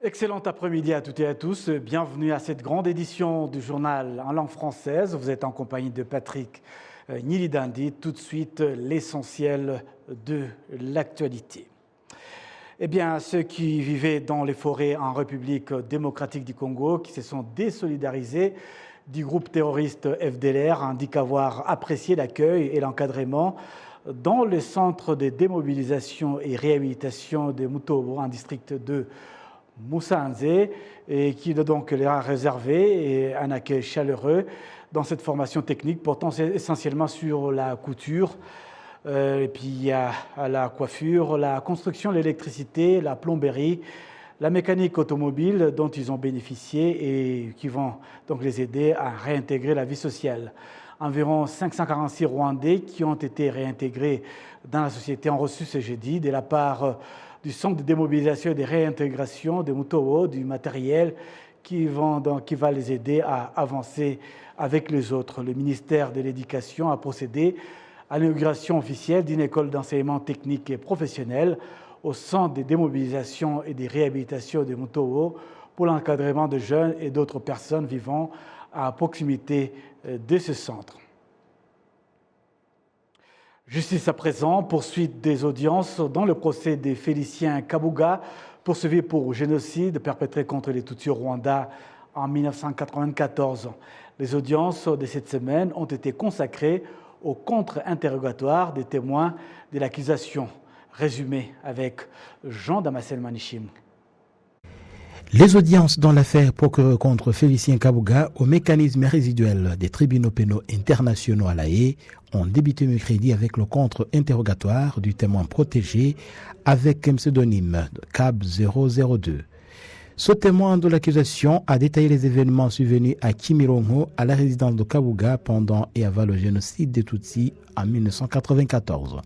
Excellent après-midi à toutes et à tous. Bienvenue à cette grande édition du journal en langue française. Vous êtes en compagnie de Patrick Nilidandi. Tout de suite, l'essentiel de l'actualité. Eh bien, ceux qui vivaient dans les forêts en République démocratique du Congo, qui se sont désolidarisés du groupe terroriste FDLR, indiquent avoir apprécié l'accueil et l'encadrement dans le centre de démobilisation et réhabilitation de Mutobo, en district de Musanze, et qui donc leur a réservé un accueil chaleureux dans cette formation technique portant essentiellement sur la couture, et puis à la coiffure, la construction, l'électricité, la plomberie, la mécanique automobile dont ils ont bénéficié et qui vont donc les aider à réintégrer la vie sociale. Environ 546 Rwandais qui ont été réintégrés dans la société ont reçu ce jeudi de la part du centre de démobilisation et de réintégration de Mutobo, du matériel qui va les aider à avancer avec les autres. Le ministère de l'Éducation a procédé à l'inauguration officielle d'une école d'enseignement technique et professionnel au centre de démobilisation et de réhabilitation de Mutobo pour l'encadrement de jeunes et d'autres personnes vivant à proximité de ce centre. Justice à présent, poursuite des audiences dans le procès de Félicien Kabuga, poursuivi pour génocide perpétré contre les Tutsis au Rwanda en 1994. Les audiences de cette semaine ont été consacrées au contre-interrogatoire des témoins de l'accusation. Résumé avec Jean Damascène Manichim. Les audiences dans l'affaire procureur contre Félicien Kabuga au mécanisme résiduel des tribunaux pénaux internationaux à La Haye ont débuté mercredi avec le contre-interrogatoire du témoin protégé avec un pseudonyme CAB 002. Ce témoin de l'accusation a détaillé les événements survenus à Kimirongo, à la résidence de Kabuga pendant et avant le génocide des Tutsis en 1994.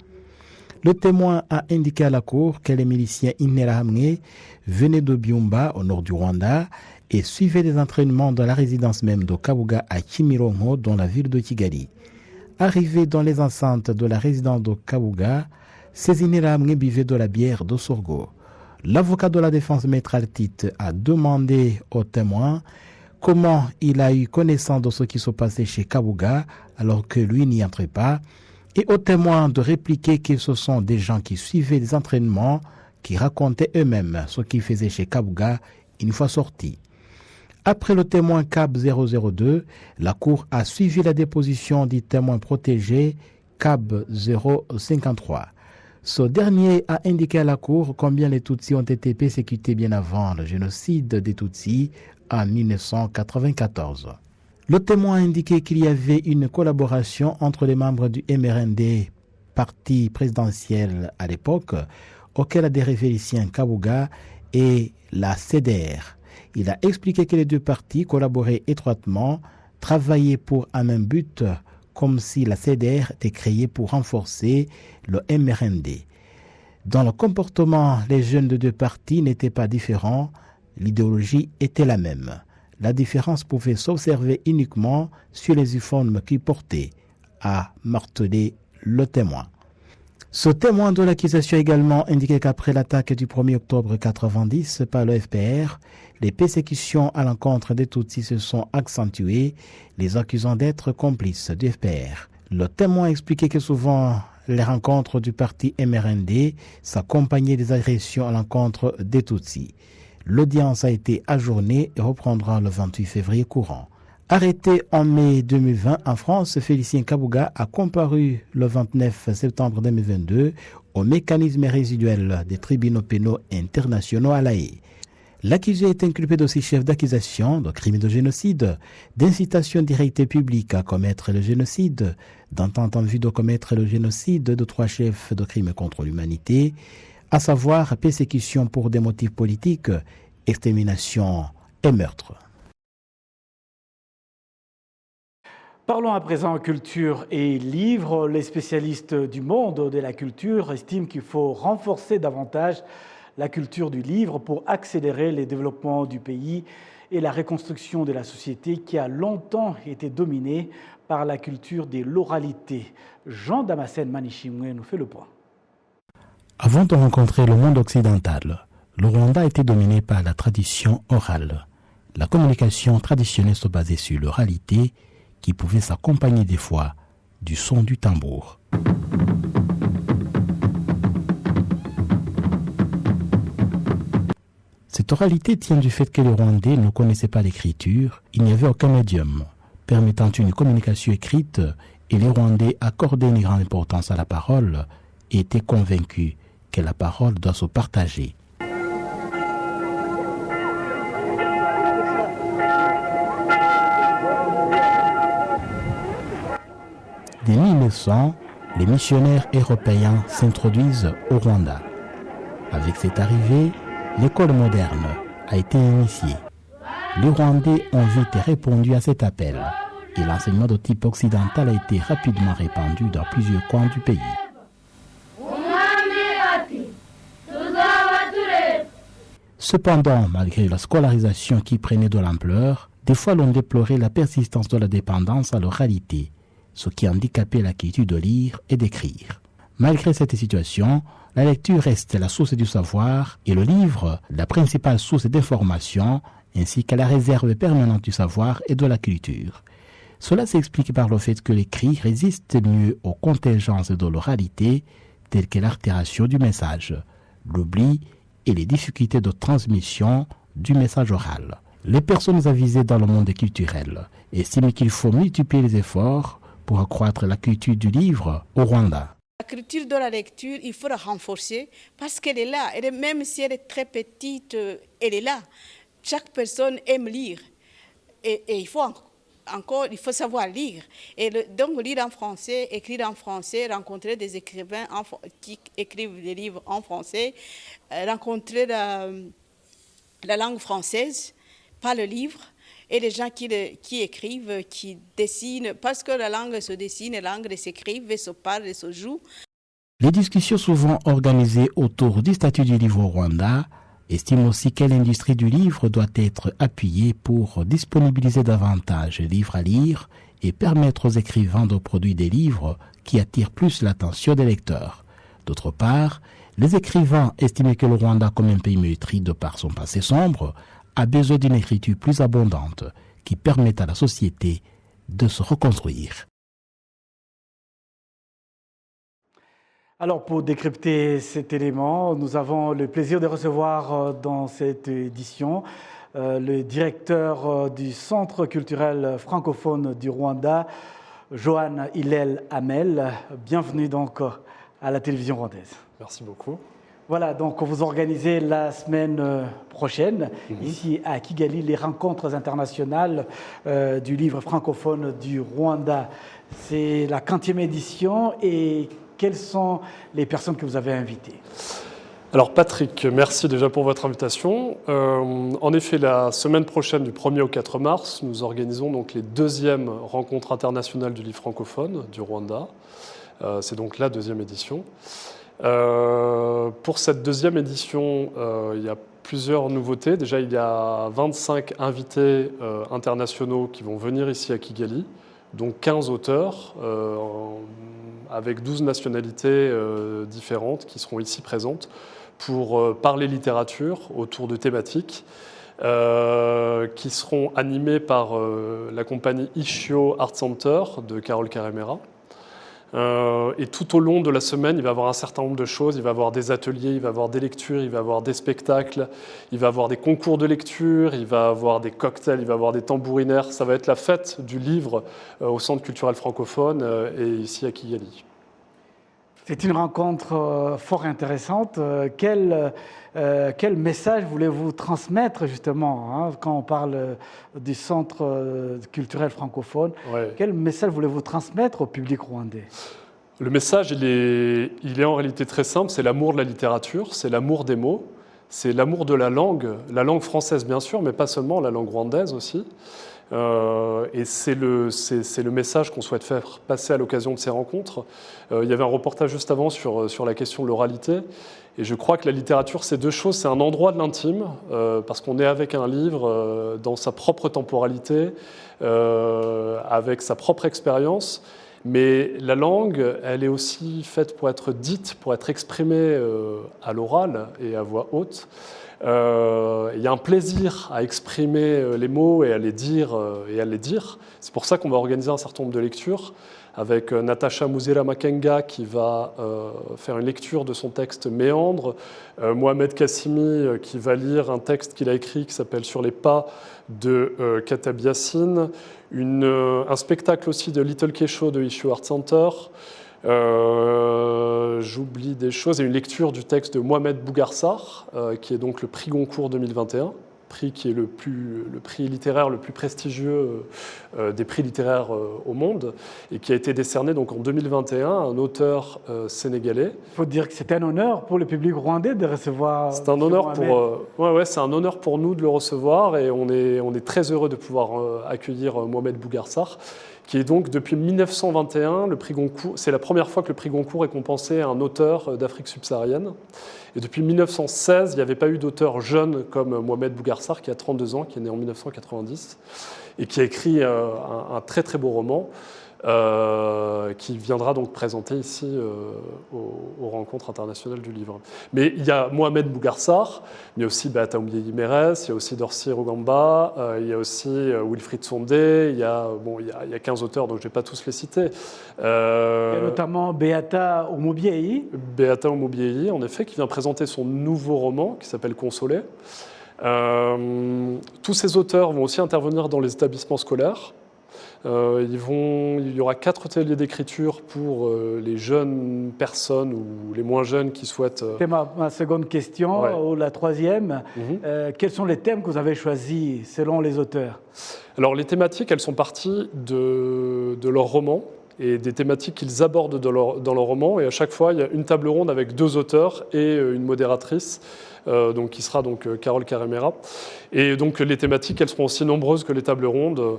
Le témoin a indiqué à la cour que les miliciens Interahamwe venaient de Byumba, au nord du Rwanda, et suivaient des entraînements dans la résidence même de Kabuga à Kimirongo, dans la ville de Kigali. Arrivés dans les enceintes de la résidence de Kabuga, ces Interahamwe buvaient de la bière de sorgho. L'avocat de la défense, Maître Altit, a demandé au témoin comment il a eu connaissance de ce qui se passait chez Kabuga alors que lui n'y entrait pas, et aux témoins de répliquer que ce sont des gens qui suivaient des entraînements, qui racontaient eux-mêmes ce qu'ils faisaient chez Kabuga une fois sortis. Après le témoin CAB 002, la Cour a suivi la déposition du témoin protégé CAB 053. Ce dernier a indiqué à la Cour combien les Tutsis ont été persécutés bien avant le génocide des Tutsis en 1994. Le témoin a indiqué qu'il y avait une collaboration entre les membres du MRND, parti présidentiel à l'époque, auquel adhérait Félicien Kabuga, et la CDR. Il a expliqué que les deux partis collaboraient étroitement, travaillaient pour un même but, comme si la CDR était créée pour renforcer le MRND. Dans le comportement, les jeunes de deux partis n'étaient pas différents, l'idéologie était la même. La différence pouvait s'observer uniquement sur les uniformes qu'ils portaient, a martelé le témoin. Ce témoin de l'accusation a également indiqué qu'après l'attaque du 1er octobre 1990 par le FPR, les persécutions à l'encontre des Tutsis se sont accentuées, les accusant d'être complices du FPR. Le témoin a expliqué que souvent les rencontres du parti MRND s'accompagnaient des agressions à l'encontre des Tutsis. L'audience a été ajournée et reprendra le 28 février courant. Arrêté en mai 2020 en France, Félicien Kabuga a comparu le 29 septembre 2022 au mécanisme résiduel des tribunaux pénaux internationaux à La Haye. L'accusé est inculpé de 6 chefs d'accusation de crimes de génocide, d'incitation directe et publique à commettre le génocide, d'entente en vue de commettre le génocide de 3 chefs de crimes contre l'humanité, à savoir persécution pour des motifs politiques, extermination et meurtre. Parlons à présent culture et livres. Les spécialistes du monde de la culture estiment qu'il faut renforcer davantage la culture du livre pour accélérer le développement du pays et la reconstruction de la société qui a longtemps été dominée par la culture de l'oralité. Jean Damascène Manichimwe nous fait le point. Avant de rencontrer le monde occidental, Le Rwanda était dominé par la tradition orale. La communication traditionnelle se basait sur l'oralité qui pouvait s'accompagner des fois du son du tambour. Cette oralité tient du fait que les Rwandais ne connaissaient pas l'écriture, il n'y avait aucun médium permettant une communication écrite et les Rwandais accordaient une grande importance à la parole et étaient convaincus que la parole doit se partager. Dès 1900, les missionnaires européens s'introduisent au Rwanda. Avec cette arrivée, l'école moderne a été initiée. Les Rwandais ont vite répondu à cet appel et l'enseignement de type occidental a été rapidement répandu dans plusieurs coins du pays. Cependant, malgré la scolarisation qui prenait de l'ampleur, des fois l'on déplorait la persistance de la dépendance à l'oralité, ce qui handicapait l'acquisition de lire et d'écrire. Malgré cette situation, la lecture reste la source du savoir et le livre la principale source d'information ainsi que la réserve permanente du savoir et de la culture. Cela s'explique par le fait que l'écrit résiste mieux aux contingences de l'oralité telles que l'altération du message, l'oubli et les difficultés de transmission du message oral. Les personnes avisées dans le monde culturel estiment qu'il faut multiplier les efforts pour accroître la culture du livre au Rwanda. La culture de la lecture, il faut la renforcer parce qu'elle est là. Même si elle est très petite, elle est là. Chaque personne aime lire. Et il faut savoir lire. Donc lire en français, écrire en français, rencontrer des écrivains qui écrivent des livres en français, rencontrer la langue française par le livre. Et les gens qui écrivent, qui dessinent, parce que la langue se dessine, la langue s'écrit, se parle, se joue. Les discussions souvent organisées autour du statut du livre au Rwanda estiment aussi que l'industrie du livre doit être appuyée pour disponibiliser davantage de livres à lire et permettre aux écrivains de produire des livres qui attirent plus l'attention des lecteurs. D'autre part, les écrivains estiment que le Rwanda, comme un pays meurtri de par son passé sombre, a besoin d'une écriture plus abondante qui permette à la société de se reconstruire. Alors pour décrypter cet élément, nous avons le plaisir de recevoir dans cette édition le directeur du Centre culturel francophone du Rwanda, Johan Hillel Hamel. Bienvenue donc à la télévision rwandaise. Merci beaucoup. Voilà, donc vous organisez la semaine prochaine, ici à Kigali, les rencontres internationales du livre francophone du Rwanda. C'est la 40e édition et quelles sont les personnes que vous avez invitées? Alors Patrick, merci déjà pour votre invitation. En effet, la semaine prochaine, du 1er au 4 mars, nous organisons donc les 2e rencontres internationales du livre francophone du Rwanda. C'est donc la 2e édition. Pour cette 2e édition, il y a plusieurs nouveautés. Déjà, il y a 25 invités internationaux qui vont venir ici à Kigali, dont 15 auteurs, avec 12 nationalités différentes qui seront ici présentes pour parler littérature autour de thématiques qui seront animées par la compagnie Ishio Art Center de Carole Karemera. Et tout au long de la semaine, il va y avoir un certain nombre de choses. Il va y avoir des ateliers, il va y avoir des lectures, il va y avoir des spectacles, il va y avoir des concours de lecture, il va y avoir des cocktails, il va y avoir des tambourinaires. Ça va être la fête du livre au Centre culturel francophone et ici à Kigali. C'est une rencontre fort intéressante. Quel message voulez-vous transmettre justement quand on parle du Centre culturel francophone? Ouais. Quel message voulez-vous transmettre au public rwandais? Le message, il est en réalité très simple. C'est l'amour de la littérature, c'est l'amour des mots, c'est l'amour de la langue française bien sûr, mais pas seulement, la langue rwandaise aussi. Et c'est le message qu'on souhaite faire passer à l'occasion de ces rencontres. Il y avait un reportage juste avant sur la question de l'oralité. Et je crois que la littérature, c'est deux choses. C'est un endroit de l'intime, parce qu'on est avec un livre dans sa propre temporalité, avec sa propre expérience. Mais la langue, elle est aussi faite pour être dite, pour être exprimée à l'oral et à voix haute. Il y a un plaisir à exprimer les mots et à les dire. C'est pour ça qu'on va organiser un certain nombre de lectures avec Natasha Muzira Makenga qui va faire une lecture de son texte Méandre, Mohamed Kassimi qui va lire un texte qu'il a écrit qui s'appelle Sur les pas de Katab Yassine, un spectacle aussi de Little Kesho de Issue Art Center. J'oublie des choses, et une lecture du texte de Mohamed Bougarsar, qui est donc le prix Goncourt 2021, prix qui est le prix littéraire le plus prestigieux des prix littéraires au monde, et qui a été décerné donc en 2021 à un auteur sénégalais. Il faut dire que c'est un honneur pour le public rwandais de recevoir. C'est un honneur c'est un honneur pour nous de le recevoir, et on est très heureux de pouvoir accueillir Mohamed Bougarsar, qui est donc depuis 1921 le prix Goncourt. C'est la première fois que le prix Goncourt est compensé à un auteur d'Afrique subsaharienne. Et depuis 1916, il n'y avait pas eu d'auteur jeune comme Mohamed Bougarsar, qui a 32 ans, qui est né en 1990, et qui a écrit un très très beau roman, qui viendra donc présenter ici aux rencontres internationales du livre. Mais il y a Mohamed Bougarsar, il y a aussi Beata Oumbiéyi Mérès, il y a aussi Dorcy Rugamba, il y a aussi Wilfried Sondé, il y a 15 auteurs, donc je ne vais pas tous les citer. Il y a notamment Beata Oumbiéyi. Beata Oumbiéyi, en effet, qui vient présenter son nouveau roman qui s'appelle Consolé. Tous ces auteurs vont aussi intervenir dans les établissements scolaires. Il y aura 4 ateliers d'écriture pour les jeunes personnes ou les moins jeunes qui souhaitent... C'était ma seconde question, ou la troisième. Quels sont les thèmes que vous avez choisis selon les auteurs? Alors les thématiques, elles sont parties de leur roman et des thématiques qu'ils abordent dans leur roman. Et à chaque fois, il y a une table ronde avec 2 auteurs et une modératrice, qui sera Carole Caremera. Et donc les thématiques, elles seront aussi nombreuses que les tables rondes.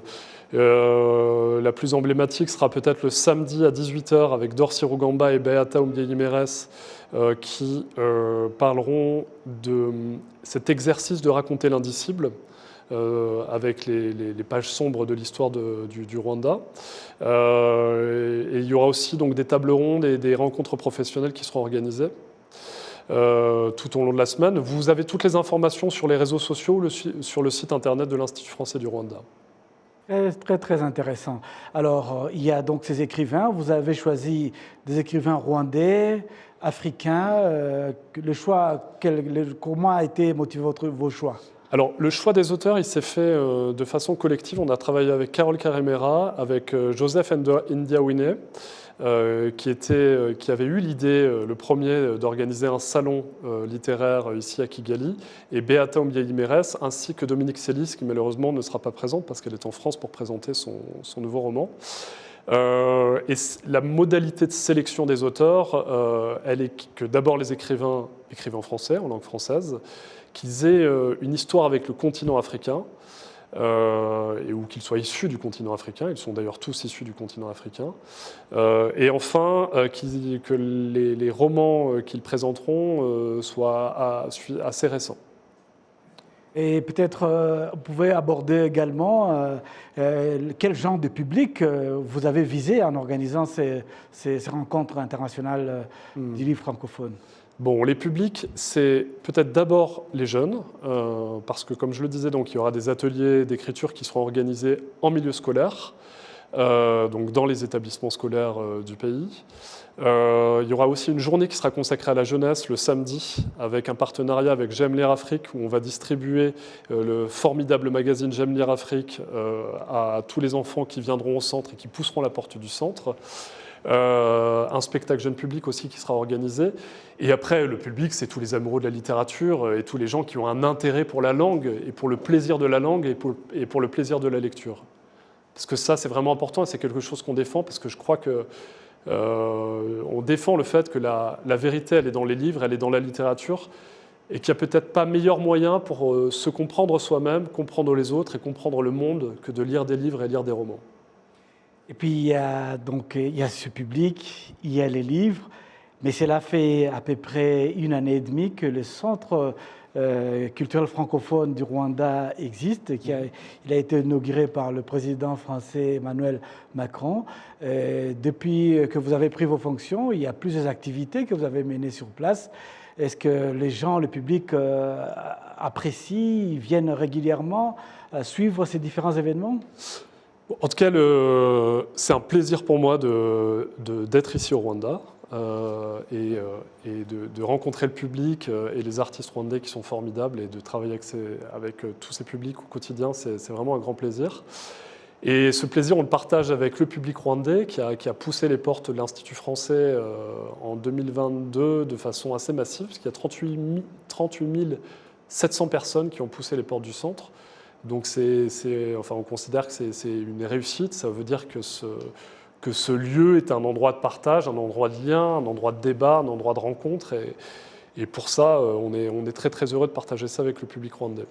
La plus emblématique sera peut-être le samedi à 18h avec Dorcy Rugamba et Beata Oumbiéyi Mérès qui parleront de cet exercice de raconter l'indicible avec les pages sombres de l'histoire du Rwanda. Et il y aura aussi donc des tables rondes et des rencontres professionnelles qui seront organisées tout au long de la semaine. Vous avez toutes les informations sur les réseaux sociaux, sur le site internet de l'Institut français du Rwanda. Très, très intéressant. Alors, il y a donc ces écrivains. Vous avez choisi des écrivains rwandais, africains. Le choix, comment a été motivé vos choix? Alors, le choix des auteurs, il s'est fait de façon collective. On a travaillé avec Carole Caremera, avec Joseph Ndiawine, qui avait eu l'idée, le premier, d'organiser un salon littéraire ici à Kigali, et Beata Oumbiéyi Mérès, ainsi que Dominique Sélis, qui malheureusement ne sera pas présente parce qu'elle est en France pour présenter son nouveau roman. Et la modalité de sélection des auteurs, elle est que d'abord les écrivains français, en langue française, qu'ils aient une histoire avec le continent africain, ou qu'ils soient issus du continent africain. Ils sont d'ailleurs tous issus du continent africain. Et enfin, que les romans qu'ils présenteront soient assez récents. Et peut-être, vous pouvez aborder également quel genre de public vous avez visé en organisant ces rencontres internationales du livre francophone. Bon, les publics, c'est peut-être d'abord les jeunes, parce que comme je le disais, donc, il y aura des ateliers d'écriture qui seront organisés en milieu scolaire, donc dans les établissements scolaires du pays. Il y aura aussi une journée qui sera consacrée à la jeunesse le samedi, avec un partenariat avec J'aime lire Afrique, où on va distribuer le formidable magazine J'aime lire Afrique à tous les enfants qui viendront au centre et qui pousseront la porte du centre. Un spectacle jeune public aussi qui sera organisé. Et après, le public, c'est tous les amoureux de la littérature et tous les gens qui ont un intérêt pour la langue et pour le plaisir de la langue et pour le plaisir de la lecture. Parce que ça, c'est vraiment important et c'est quelque chose qu'on défend parce que je crois que on défend le fait que la vérité, elle est dans les livres, elle est dans la littérature et qu'il n'y a peut-être pas meilleur moyen pour se comprendre soi-même, comprendre les autres et comprendre le monde que de lire des livres et lire des romans. Et puis il y a ce public, il y a les livres, mais cela fait à peu près 1 année et demie que le Centre culturel francophone du Rwanda existe. Il a été inauguré par le président français Emmanuel Macron. Depuis que vous avez pris vos fonctions, il y a plusieurs activités que vous avez menées sur place. Est-ce que les gens, le public apprécient, viennent régulièrement suivre ces différents événements? En tout cas, c'est un plaisir pour moi d'être ici au Rwanda et de rencontrer le public et les artistes rwandais qui sont formidables et de travailler avec tous ces publics au quotidien. C'est vraiment un grand plaisir. Et ce plaisir, on le partage avec le public rwandais qui a poussé les portes de l'Institut français en 2022 de façon assez massive, parce qu'il y a 38 700 personnes qui ont poussé les portes du centre. Donc on considère que c'est une réussite. Ça veut dire que ce lieu est un endroit de partage, un endroit de lien, un endroit de débat, un endroit de rencontre. Et pour ça, on est très très heureux de partager ça avec le public rwandais.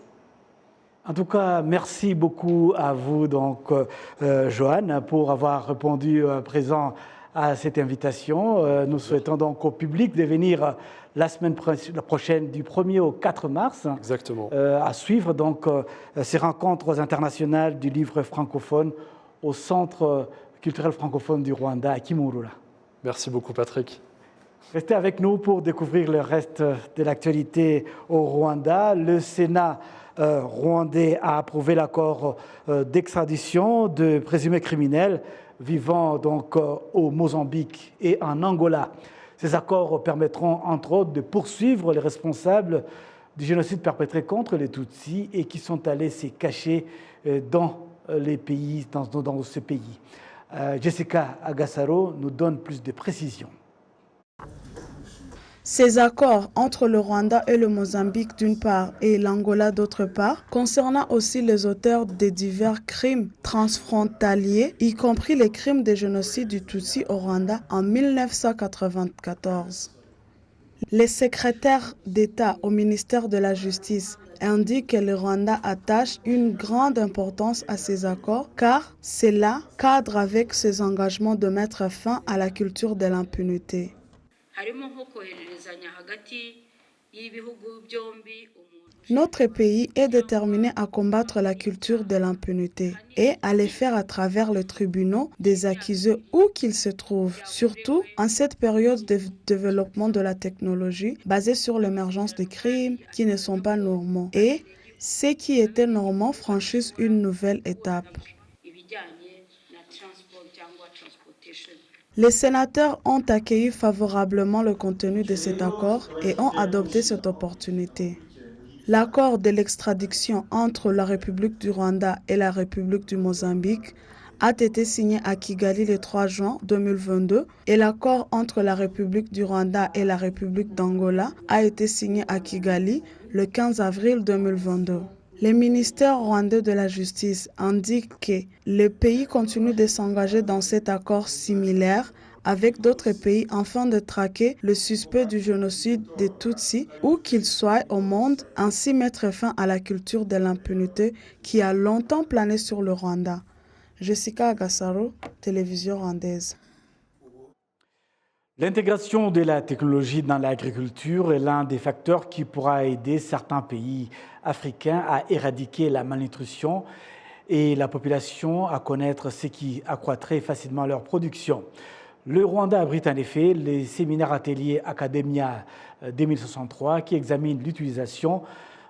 En tout cas, merci beaucoup à vous, Johan, pour avoir répondu présent à cette invitation. Nous souhaitons donc au public de venir la semaine prochaine, du 1er au 4 mars. Exactement. À suivre donc ces rencontres internationales du livre francophone au Centre culturel francophone du Rwanda à Kimihurura. Merci beaucoup, Patrick. Restez avec nous pour découvrir le reste de l'actualité au Rwanda. Le Sénat rwandais a approuvé l'accord d'extradition de présumés criminels vivant donc au Mozambique et en Angola. Ces accords permettront entre autres de poursuivre les responsables du génocide perpétré contre les Tutsis et qui sont allés se cacher dans ce pays. Jessica Agassaro nous donne plus de précisions. Ces accords entre le Rwanda et le Mozambique d'une part et l'Angola d'autre part, concernant aussi les auteurs des divers crimes transfrontaliers, y compris les crimes de génocide du Tutsi au Rwanda en 1994. Les secrétaires d'État au ministère de la Justice indiquent que le Rwanda attache une grande importance à ces accords car cela cadre avec ses engagements de mettre fin à la culture de l'impunité. Notre pays est déterminé à combattre la culture de l'impunité et à les faire à travers les tribunaux des accusés où qu'ils se trouvent, surtout en cette période de développement de la technologie basée sur l'émergence des crimes qui ne sont pas normaux et ceux qui étaient normaux franchissent une nouvelle étape. Les sénateurs ont accueilli favorablement le contenu de cet accord et ont adopté cette opportunité. L'accord de l'extradition entre la République du Rwanda et la République du Mozambique a été signé à Kigali le 3 juin 2022 et l'accord entre la République du Rwanda et la République d'Angola a été signé à Kigali le 15 avril 2022. Le ministère rwandais de la Justice indique que le pays continue de s'engager dans cet accord similaire avec d'autres pays afin de traquer le suspect du génocide des Tutsis où qu'il soit au monde, ainsi mettre fin à la culture de l'impunité qui a longtemps plané sur le Rwanda. Jessica Agassaro, télévision rwandaise. L'intégration de la technologie dans l'agriculture est l'un des facteurs qui pourra aider certains pays africains à éradiquer la malnutrition et la population à connaître ce qui accroîtrait facilement leur production. Le Rwanda abrite en effet les séminaires ateliers Academia 2063 qui examinent l'utilisation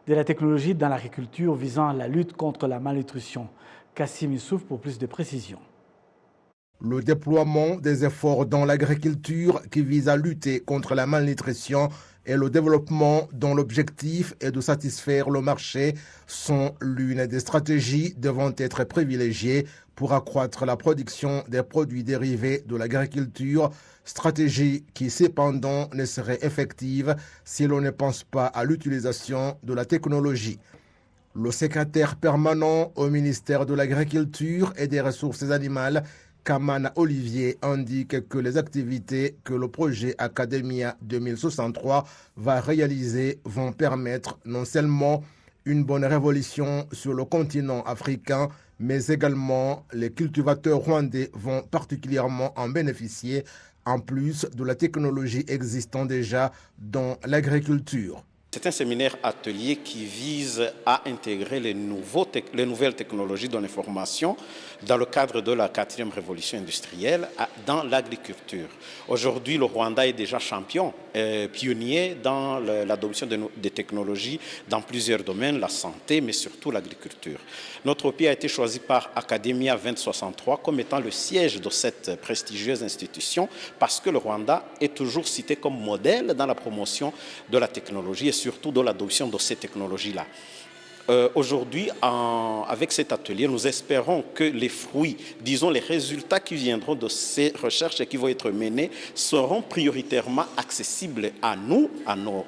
de la technologie dans l'agriculture visant à la lutte contre la malnutrition. Kassim Youssouf pour plus de précisions. Le déploiement des efforts dans l'agriculture qui vise à lutter contre la malnutrition et le développement dont l'objectif est de satisfaire le marché sont l'une des stratégies devant être privilégiées pour accroître la production des produits dérivés de l'agriculture, stratégie qui cependant ne serait effective si l'on ne pense pas à l'utilisation de la technologie. Le secrétaire permanent au ministère de l'Agriculture et des Ressources animales, Kamana Olivier, indique que les activités que le projet Academia 2063 va réaliser vont permettre non seulement une bonne révolution sur le continent africain, mais également les cultivateurs rwandais vont particulièrement en bénéficier, en plus de la technologie existant déjà dans l'agriculture. C'est un séminaire atelier qui vise à intégrer les nouvelles technologies de l'information dans le cadre de la 4e révolution industrielle dans l'agriculture. Aujourd'hui, le Rwanda est déjà champion, pionnier dans l'adoption des technologies dans plusieurs domaines, la santé, mais surtout l'agriculture. Notre pays a été choisi par Academia 2063 comme étant le siège de cette prestigieuse institution parce que le Rwanda est toujours cité comme modèle dans la promotion de la technologie et surtout de l'adoption de ces technologies-là. Aujourd'hui, avec cet atelier, nous espérons que les fruits, disons les résultats qui viendront de ces recherches et qui vont être menées, seront prioritairement accessibles à nous, à nos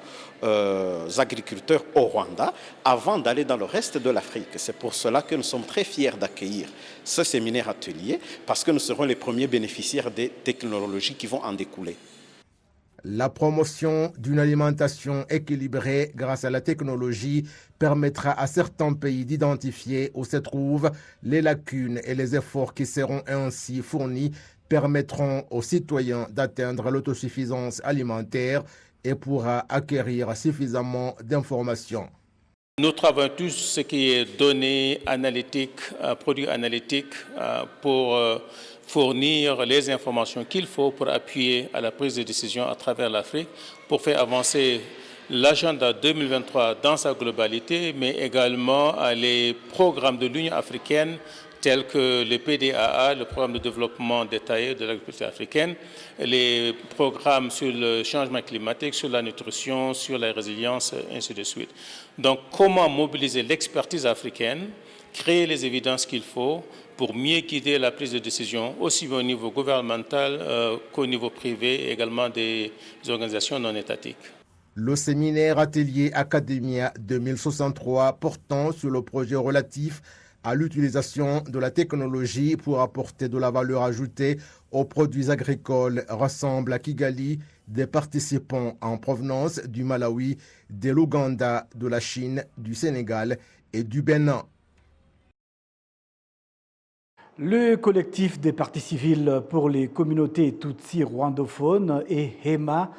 agriculteurs au Rwanda, avant d'aller dans le reste de l'Afrique. C'est pour cela que nous sommes très fiers d'accueillir ce séminaire atelier, parce que nous serons les premiers bénéficiaires des technologies qui vont en découler. La promotion d'une alimentation équilibrée grâce à la technologie permettra à certains pays d'identifier où se trouvent les lacunes et les efforts qui seront ainsi fournis permettront aux citoyens d'atteindre l'autosuffisance alimentaire et pourra acquérir suffisamment d'informations. Nous travaillons tous ce qui est données analytiques, produits analytiques pour fournir les informations qu'il faut pour appuyer à la prise de décision à travers l'Afrique, pour faire avancer l'agenda 2023 dans sa globalité, mais également les programmes de l'Union africaine tels que le PDAA, le programme de développement détaillé de l'agriculture africaine, les programmes sur le changement climatique, sur la nutrition, sur la résilience, ainsi de suite. Donc, comment mobiliser l'expertise africaine, créer les évidences qu'il faut pour mieux guider la prise de décision, aussi bien au niveau gouvernemental qu'au niveau privé, et également des organisations non étatiques. Le séminaire atelier Academia 2063 portant sur le projet relatif à l'utilisation de la technologie pour apporter de la valeur ajoutée aux produits agricoles rassemble à Kigali des participants en provenance du Malawi, de l'Ouganda, de la Chine, du Sénégal et du Bénin. Le collectif des partis civils pour les communautés Tutsi rwandophones et HEMA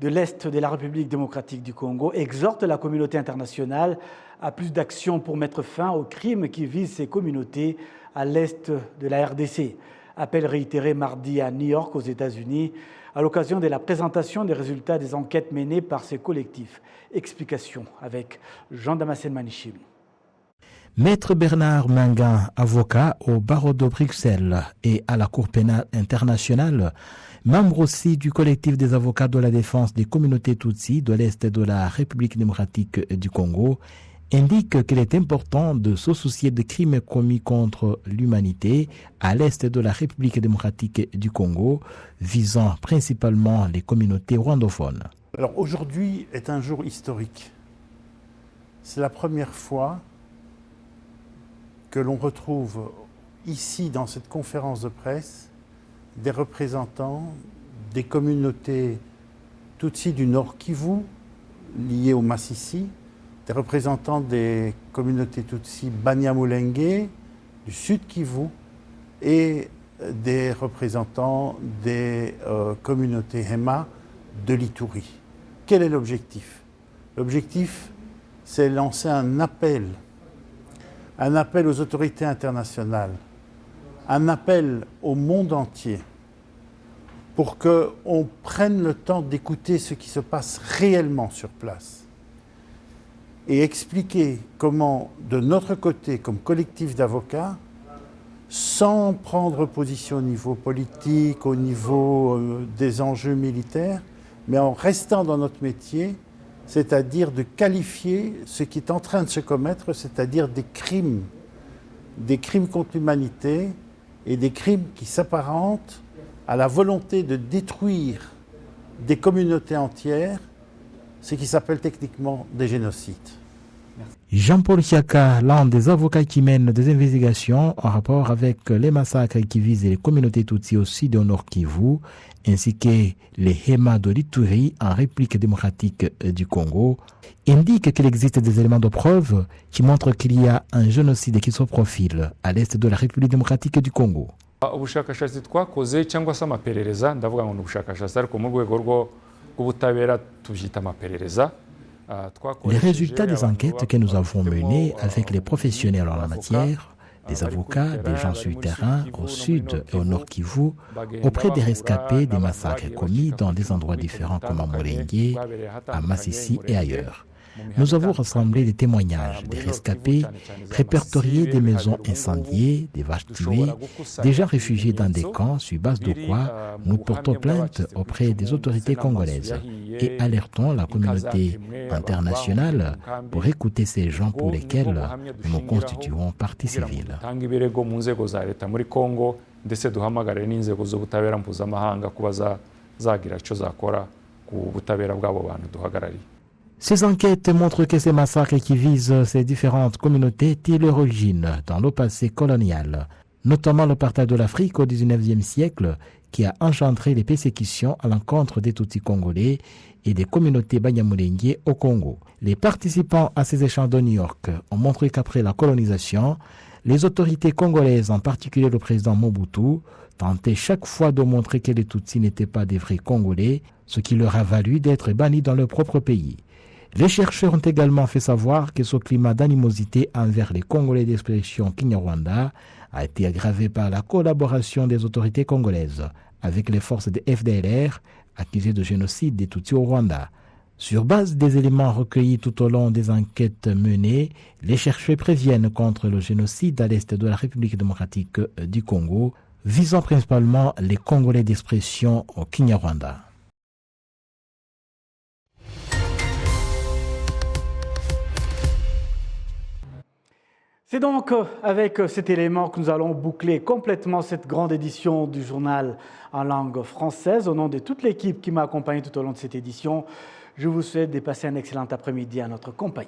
de l'Est de la République démocratique du Congo exhorte la communauté internationale à plus d'actions pour mettre fin aux crimes qui visent ces communautés à l'Est de la RDC. Appel réitéré mardi à New York aux États-Unis à l'occasion de la présentation des résultats des enquêtes menées par ces collectifs. Explication avec Jean-Damascène Manichim. Maître Bernard Mangan, avocat au barreau de Bruxelles et à la Cour pénale internationale, membre aussi du collectif des avocats de la défense des communautés Tutsi de l'Est de la République démocratique du Congo, indique qu'il est important de se soucier des crimes commis contre l'humanité à l'Est de la République démocratique du Congo, visant principalement les communautés rwandophones. Alors aujourd'hui est un jour historique. C'est la première fois que l'on retrouve ici, dans cette conférence de presse, des représentants des communautés Tutsi du Nord Kivu, liées au Massissi, des représentants des communautés Tutsi Banyamulenge, du Sud Kivu, et des représentants des communautés Hema de l'Ituri. Quel est l'objectif? L'objectif, c'est lancer un appel aux autorités internationales, un appel au monde entier pour qu'on prenne le temps d'écouter ce qui se passe réellement sur place et expliquer comment, de notre côté, comme collectif d'avocats, sans prendre position au niveau politique, au niveau des enjeux militaires, mais en restant dans notre métier, c'est-à-dire de qualifier ce qui est en train de se commettre, c'est-à-dire des crimes contre l'humanité et des crimes qui s'apparentent à la volonté de détruire des communautés entières, ce qui s'appelle techniquement des génocides. Jean-Paul Chiaka, l'un des avocats qui mènent des investigations en rapport avec les massacres qui visent les communautés Tutsi au sud et au nord Kivu, ainsi que les Hema de l'Ituri en République démocratique du Congo, indique qu'il existe des éléments de preuve qui montrent qu'il y a un génocide qui se profile à l'est de la République démocratique du Congo. ubushakashatsi twakoze cyangwa se amaperereza ndavuga ngo ubushakashatsi ariko mu rwego rw'ubutabera tubyita amaperereza Les résultats des enquêtes que nous avons menées avec les professionnels en la matière, des avocats, des gens sur le terrain, au sud et au nord Kivu, auprès des rescapés des massacres commis dans des endroits différents comme à Mulenge, à Masisi et ailleurs. Nous avons rassemblé des témoignages des rescapés, répertorié des maisons incendiées, des vaches tuées, des gens réfugiés dans des camps, sur base de quoi nous portons plainte auprès des autorités congolaises et alertons la communauté internationale pour écouter ces gens pour lesquels nous constituons partie civile. Ces enquêtes montrent que ces massacres qui visent ces différentes communautés tirent leur origine dans le passé colonial, notamment le partage de l'Afrique au XIXe siècle qui a engendré les persécutions à l'encontre des Tutsis congolais et des communautés Banyamulenge au Congo. Les participants à ces échanges de New York ont montré qu'après la colonisation, les autorités congolaises, en particulier le président Mobutu, tentaient chaque fois de montrer que les Tutsis n'étaient pas des vrais Congolais, ce qui leur a valu d'être bannis dans leur propre pays. Les chercheurs ont également fait savoir que ce climat d'animosité envers les Congolais d'expression Kinyarwanda a été aggravé par la collaboration des autorités congolaises avec les forces de FDLR accusées de génocide des Tutsis au Rwanda. Sur base des éléments recueillis tout au long des enquêtes menées, les chercheurs préviennent contre le génocide à l'est de la République démocratique du Congo, visant principalement les Congolais d'expression Kinyarwanda. C'est donc avec cet élément que nous allons boucler complètement cette grande édition du journal en langue française. Au nom de toute l'équipe qui m'a accompagné tout au long de cette édition, je vous souhaite de passer un excellent après-midi à notre compagnie.